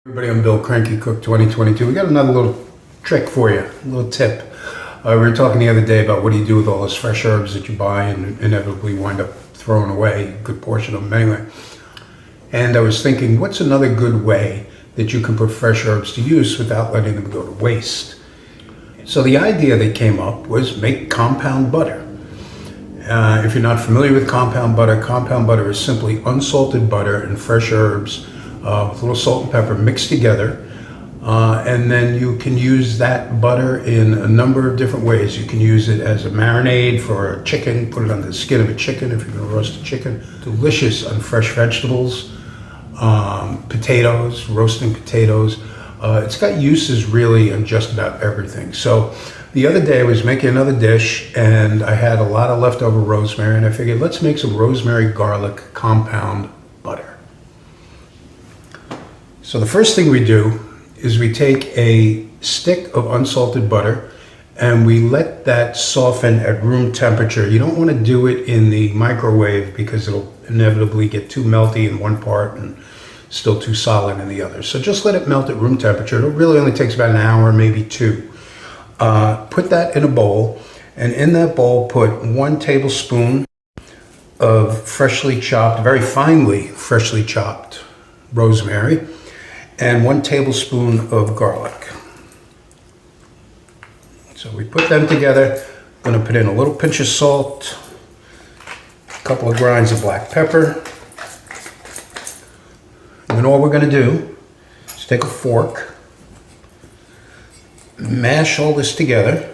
Everybody, I'm Bill, Cranky Cook 2022. We got another little trick for you, a little tip. We were talking the other day about what do you do with all those fresh herbs that you buy and inevitably wind up throwing away, a good portion of them anyway. And I was thinking, what's another good way that you can put fresh herbs to use without letting them go to waste? So the idea that came up was make compound butter. If you're not familiar with compound butter is simply unsalted butter and fresh herbs with a little salt and pepper mixed together. And then you can use that butter in a number of different ways. You can use it as a marinade for a chicken, put it on the skin of a chicken if you're going to roast a chicken. Delicious on fresh vegetables, potatoes, roasting potatoes. It's got uses really on just about everything. So the other day I was making another dish and I had a lot of leftover rosemary and I figured let's make some rosemary garlic compound butter. So the first thing we do is we take a stick of unsalted butter and we let that soften at room temperature. You don't want to do it in the microwave because it'll inevitably get too melty in one part and still too solid in the other. So just let it melt at room temperature. It really only takes about an hour, maybe two. Put that in a bowl, and in that bowl put 1 tablespoon of freshly chopped, very finely freshly chopped rosemary, and 1 tablespoon of garlic. So we put them together. I'm going to put in a little pinch of salt, a couple of grinds of black pepper. And then all we're going to do is take a fork, mash all this together.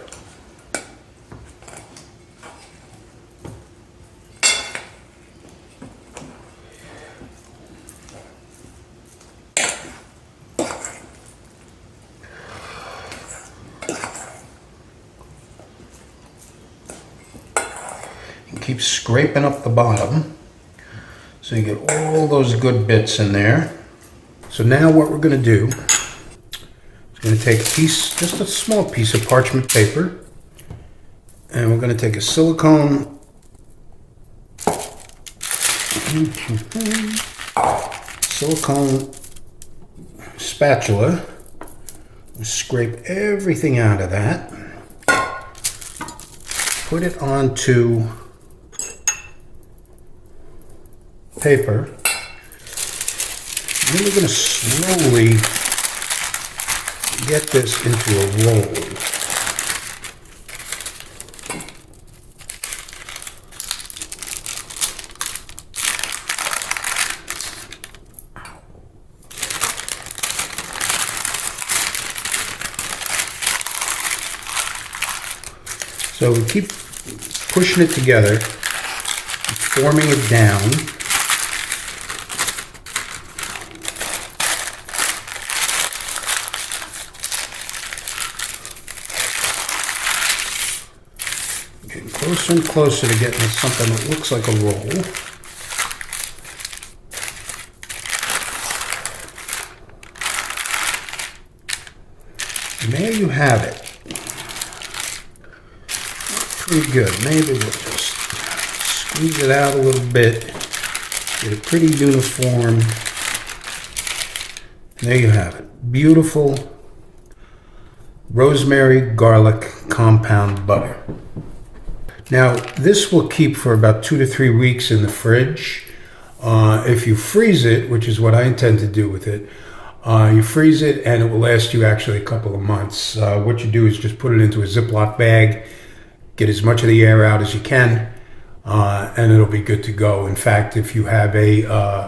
And keep scraping up the bottom so you get all those good bits in there. So now what we're going to do is going to take a piece, just a small piece of parchment paper, and we're going to take a silicone spatula and scrape everything out of that. Put it onto paper, and then we're going to slowly get this into a roll. So we keep pushing it together, forming it down. Getting closer and closer to getting something that looks like a roll. And there you have it. Pretty good. Maybe we'll just squeeze it out a little bit. Get it pretty uniform. And there you have it. Beautiful rosemary garlic compound butter. Now, this will keep for about 2 to 3 weeks in the fridge. If you freeze it, which is what I intend to do with it, you freeze it and it will last you actually a couple of months. What you do is just put it into a Ziploc bag, get as much of the air out as you can, and it'll be good to go. In fact, if you have a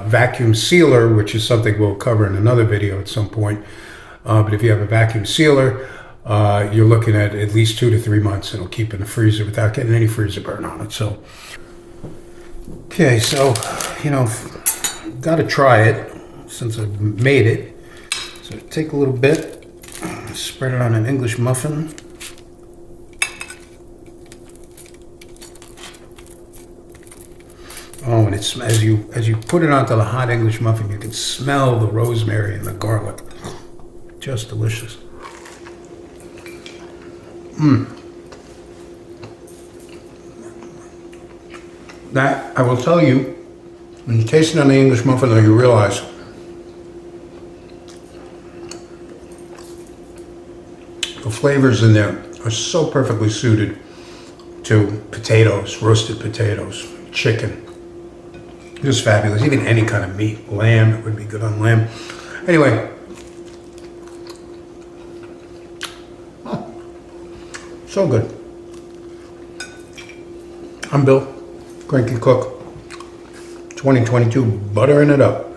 vacuum sealer, which is something we'll cover in another video at some point, but if you have a vacuum sealer, you're looking at least 2 to 3 months. It'll keep in the freezer without getting any freezer burn on it. So, okay, so, got to try it since I've made it. So take a little bit, spread it on an English muffin. Oh, and it's as you put it onto the hot English muffin, you can smell the rosemary and the garlic. Just delicious. That, I will tell you, when you taste it on the English muffin, though, you realize flavors in there are so perfectly suited to potatoes, roasted potatoes, chicken. Just fabulous. Even any kind of meat. Lamb, it would be good on lamb. Anyway. So good. I'm Bill, Cranky Cook. 2022, buttering it up.